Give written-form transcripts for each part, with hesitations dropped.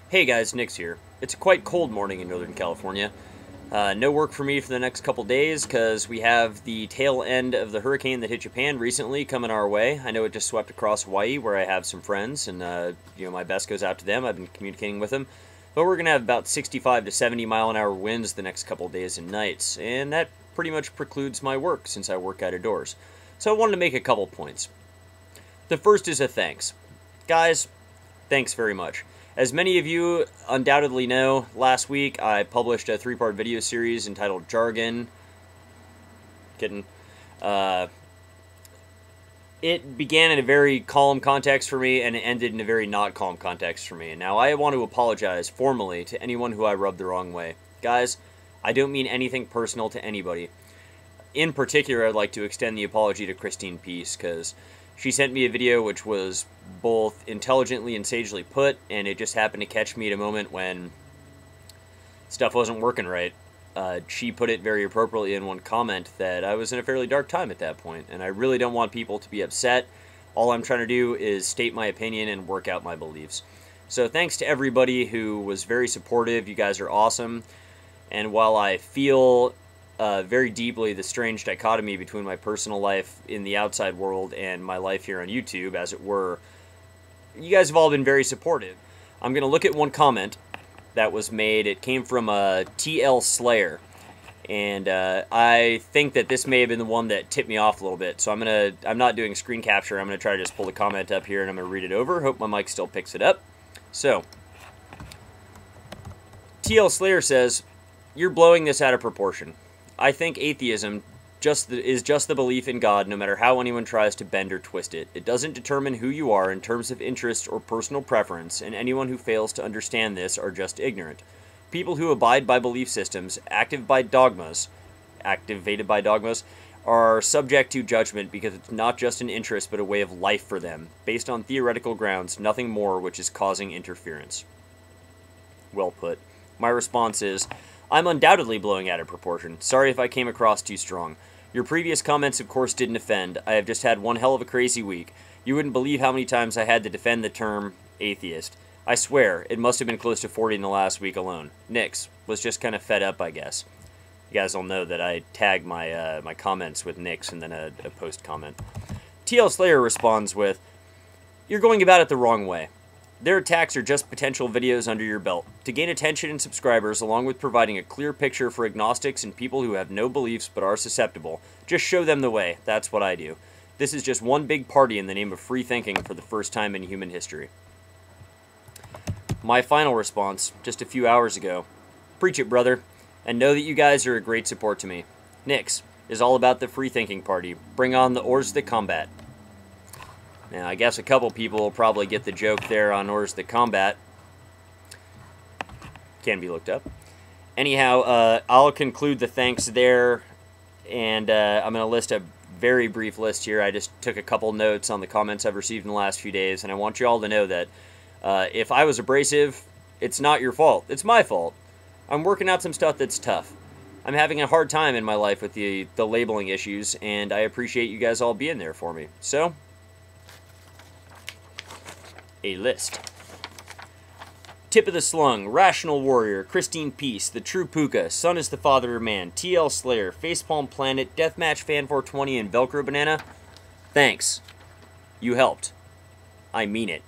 Hey guys, Nix here. It's a quite cold morning in Northern California. No work for me for the next couple days because we have the tail end of the hurricane that hit Japan recently coming our way. I know it just swept across Hawaii where I have some friends, and my best goes out to them. I've been communicating with them. But we're going to have about 65 to 70 mile an hour winds the next couple days and nights, and that pretty much precludes my work since I work out of doors. So I wanted to make a couple points. The first is a thanks. Guys, thanks very much. As many of you undoubtedly know, last week I published a 3-part video series entitled Jargon. Kidding. It began in a very calm context for me, and it ended in a very not calm context for me. And now I want to apologize formally to anyone who I rubbed the wrong way. Guys, I don't mean anything personal to anybody. In particular, I'd like to extend the apology to Christine Peace, because she sent me a video which was both intelligently and sagely put, and it just happened to catch me at a moment when stuff wasn't working right. She put it very appropriately in one comment that I was in a fairly dark time at that point, and I really don't want people to be upset. All I'm trying to do is state my opinion and work out my beliefs. So thanks to everybody who was very supportive. You guys are awesome. And while I feel very deeply the strange dichotomy between my personal life in the outside world and my life here on YouTube, as it were, you guys have all been very supportive. I'm going to look at one comment that was made. It came from TL Slayer, and I think that this may have been the one that tipped me off a little bit. So I'm not doing screen capture. I'm going to try to just pull the comment up here, and I'm going to read it over. Hope my mic still picks it up. So TL Slayer says, "You're blowing this out of proportion. I think atheism is just the belief in God, no matter how anyone tries to bend or twist it. It doesn't determine who you are in terms of interest or personal preference, and anyone who fails to understand this are just ignorant. People who abide by belief systems, activated by dogmas, are subject to judgment because it's not just an interest but a way of life for them, based on theoretical grounds, nothing more, which is causing interference." Well put. My response is, I'm undoubtedly blowing out of proportion. Sorry if I came across too strong. Your previous comments, of course, didn't offend. I have just had one hell of a crazy week. You wouldn't believe how many times I had to defend the term atheist. I swear, it must have been close to 40 in the last week alone. Nix was just kind of fed up, I guess. You guys all know that I tag my my comments with Nix and then a post comment. TL Slayer responds with, "You're going about it the wrong way. Their attacks are just potential videos under your belt. To gain attention and subscribers, along with providing a clear picture for agnostics and people who have no beliefs but are susceptible, just show them the way. That's what I do. This is just one big party in the name of free thinking for the first time in human history." My final response, just a few hours ago: "Preach it, brother, and know that you guys are a great support to me. Nix is all about the free thinking party. Bring on the Orders that Combat." Now, I guess a couple people will probably get the joke there on Orders that Combat. Can be looked up. Anyhow, I'll conclude the thanks there, and I'm going to list a very brief list here. I just took a couple notes on the comments I've received in the last few days, and I want you all to know that if I was abrasive, it's not your fault. It's my fault. I'm working out some stuff that's tough. I'm having a hard time in my life with the labeling issues, and I appreciate you guys all being there for me. So, a list. Tip of the Slung, Rational Warrior, Christine Peace, The True Puka, Sun is the Father of Man, TL Slayer, Facepalm Planet, Deathmatch Fan 420, and Velcro Banana. Thanks. You helped. I mean it.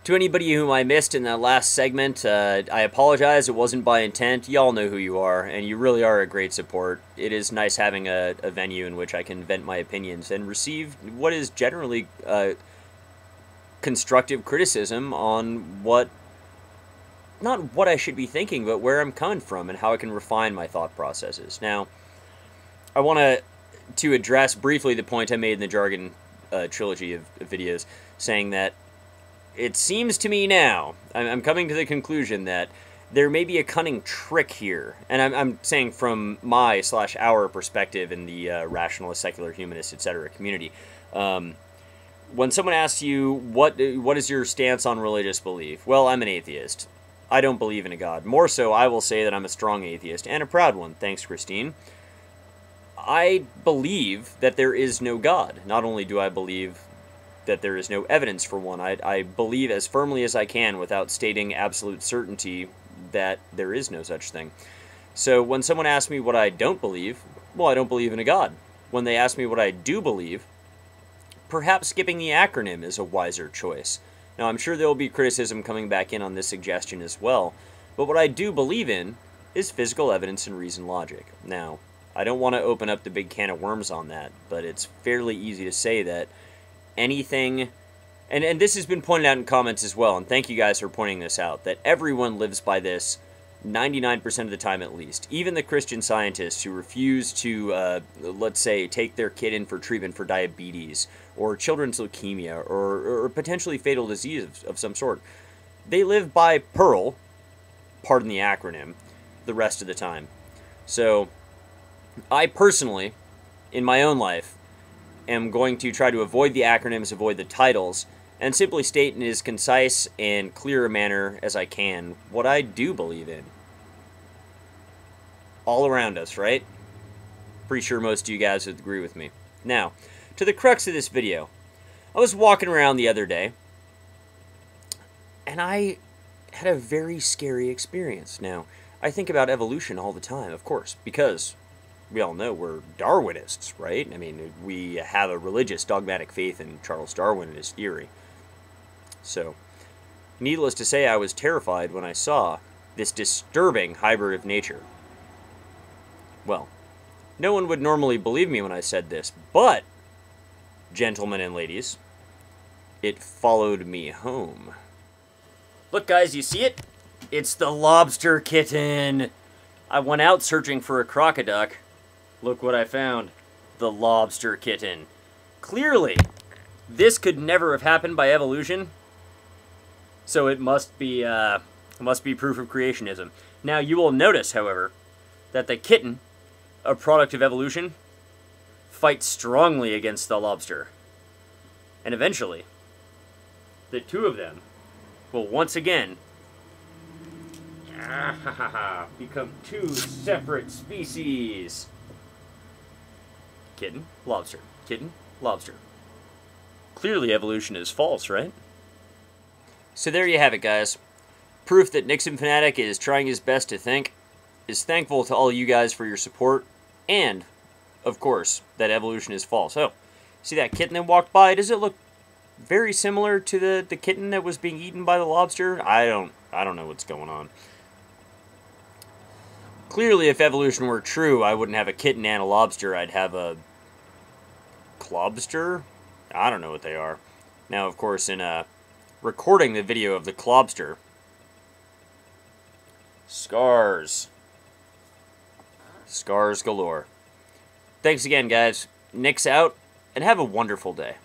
To anybody whom I missed in that last segment, I apologize. It wasn't by intent. Y'all know who you are, and you really are a great support. It is nice having a venue in which I can vent my opinions and receive what is generally constructive criticism on not what I should be thinking, but where I'm coming from and how I can refine my thought processes. Now, I want to address briefly the point I made in the Jargon trilogy of videos, saying that it seems to me now, I'm coming to the conclusion that there may be a cunning trick here, and I'm saying from my/our perspective in the rationalist, secular, humanist, etc. community. When someone asks you, what is your stance on religious belief? Well, I'm an atheist. I don't believe in a God. More so, I will say that I'm a strong atheist, and a proud one. Thanks, Christine. I believe that there is no God. Not only do I believe that there is no evidence for one. I believe as firmly as I can, without stating absolute certainty, that there is no such thing. So when someone asks me what I don't believe, well, I don't believe in a God. When they ask me what I do believe, perhaps skipping the acronym is a wiser choice. Now, I'm sure there will be criticism coming back in on this suggestion as well, but what I do believe in is physical evidence and reason logic. Now, I don't want to open up the big can of worms on that, but it's fairly easy to say that anything, and this has been pointed out in comments as well, and thank you guys for pointing this out, that everyone lives by this 99% of the time at least. Even the Christian scientists who refuse to, let's say, take their kid in for treatment for diabetes, or children's leukemia, or potentially fatal disease of some sort, they live by Pearl, pardon the acronym, the rest of the time. So, I personally, in my own life, am going to try to avoid the acronyms, avoid the titles, and simply state in as concise and clear a manner as I can what I do believe in. All around us, right? Pretty sure most of you guys would agree with me. Now, to the crux of this video. I was walking around the other day, and I had a very scary experience. Now, I think about evolution all the time, of course, because we all know we're Darwinists, right? I mean, we have a religious, dogmatic faith in Charles Darwin and his theory. So, needless to say, I was terrified when I saw this disturbing hybrid of nature. Well, no one would normally believe me when I said this, but, gentlemen and ladies, it followed me home. Look, guys, you see it? It's the lobster kitten! I went out searching for a crocoduck. Look what I found. The lobster kitten. Clearly, this could never have happened by evolution, so it must be proof of creationism. Now, you will notice, however, that the kitten, a product of evolution, fights strongly against the lobster. And eventually, the two of them will once again become two separate species. Kitten, lobster. Kitten, lobster. Clearly evolution is false, right? So there you have it, guys. Proof that nixonfanatic is trying his best to think, is thankful to all you guys for your support, and, of course, that evolution is false. Oh, see that kitten that walked by? Does it look very similar to the kitten that was being eaten by the lobster? I don't know what's going on. Clearly, if evolution were true, I wouldn't have a kitten and a lobster. I'd have a clobster? I don't know what they are. Now, of course, in recording the video of the clobster, scars. Scars galore. Thanks again, guys. Nick's out, and have a wonderful day.